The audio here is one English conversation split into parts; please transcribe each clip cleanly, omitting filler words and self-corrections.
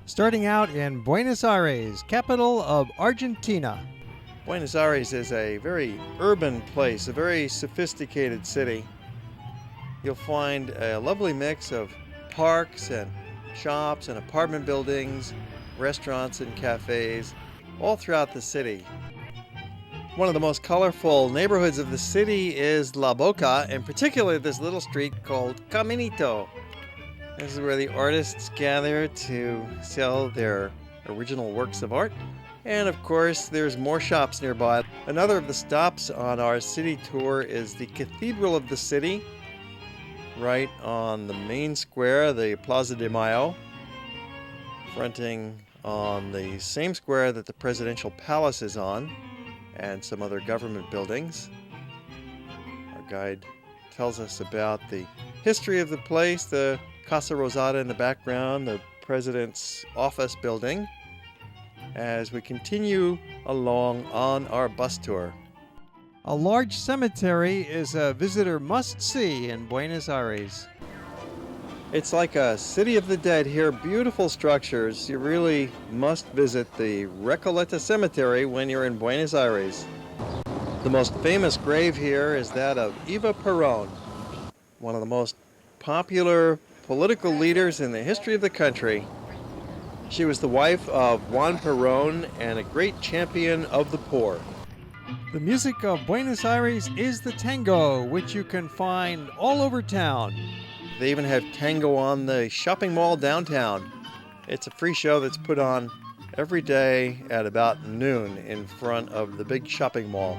starting out in Buenos Aires, capital of Argentina. Buenos Aires is a very urban place, a very sophisticated city. You'll find a lovely mix of parks and shops and apartment buildings, restaurants and cafes, all throughout the city. One of the most colorful neighborhoods of the city is La Boca, and particularly this little street called Caminito. This is where the artists gather to sell their original works of art. And of course, there's more shops nearby. Another of the stops on our city tour is the Cathedral of the City, right on the main square, the Plaza de Mayo, fronting on the same square that the Presidential Palace is on, and some other government buildings. Our guide tells us about the history of the place, the Casa Rosada in the background, the President's office building, as we continue along on our bus tour. A large cemetery is a visitor must-see in Buenos Aires. It's like a city of the dead here, beautiful structures. You really must visit the Recoleta Cemetery when you're in Buenos Aires. The most famous grave here is that of Eva Perón, one of the most popular political leaders in the history of the country. She was the wife of Juan Perón and a great champion of the poor. The music of Buenos Aires is the tango, which you can find all over town. They even have tango on the shopping mall downtown. It's a free show that's put on every day at about noon in front of the big shopping mall.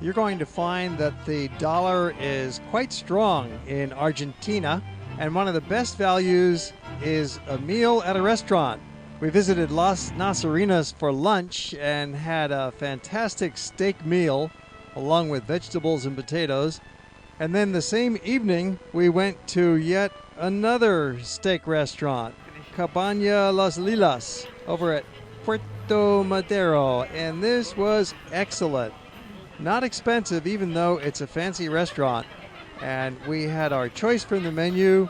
You're going to find that the dollar is quite strong in Argentina, and one of the best values is a meal at a restaurant. We visited Las Naserinas for lunch and had a fantastic steak meal along with vegetables and potatoes. And then the same evening, we went to yet another steak restaurant, Cabaña Las Lilas, over at Puerto Madero, and this was excellent. Not expensive, even though it's a fancy restaurant. And we had our choice from the menu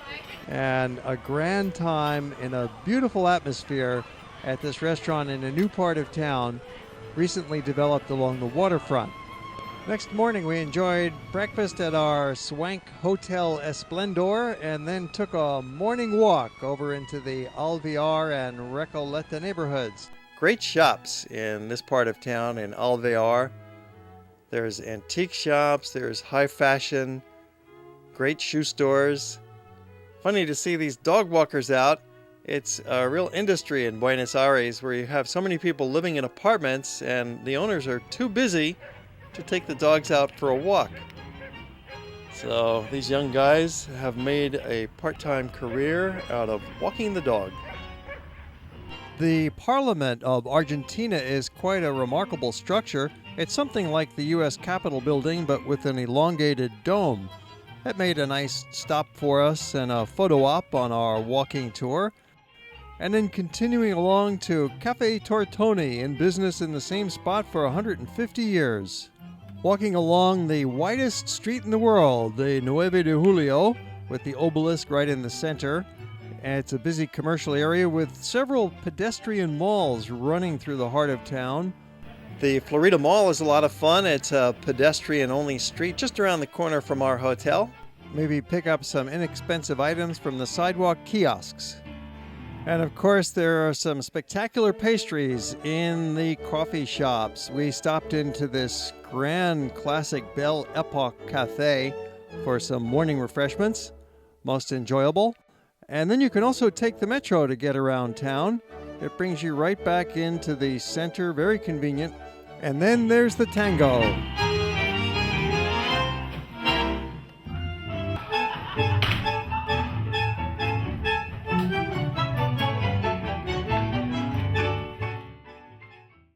and a grand time in a beautiful atmosphere at this restaurant in a new part of town, recently developed along the waterfront. Next morning, we enjoyed breakfast at our swank Hotel Esplendor and then took a morning walk over into the Alvear and Recoleta neighborhoods. Great shops in this part of town in Alvear. There's antique shops, there's high fashion, great shoe stores. Funny to see these dog walkers out. It's a real industry in Buenos Aires where you have so many people living in apartments and the owners are too busy to take the dogs out for a walk. So these young guys have made a part-time career out of walking the dog. The Parliament of Argentina is quite a remarkable structure. It's something like the U.S. Capitol building, but with an elongated dome. That made a nice stop for us and a photo op on our walking tour. And then continuing along to Cafe Tortoni, in business in the same spot for 150 years. Walking along the widest street in the world, the 9 de Julio, with the obelisk right in the center. And it's a busy commercial area with several pedestrian malls running through the heart of town. The Florida Mall is a lot of fun. It's a pedestrian-only street just around the corner from our hotel. Maybe pick up some inexpensive items from the sidewalk kiosks. And of course, there are some spectacular pastries in the coffee shops. We stopped into this grand classic Belle Epoque Cafe for some morning refreshments. Most enjoyable. And then you can also take the metro to get around town. It brings you right back into the center, very convenient. And then there's the tango.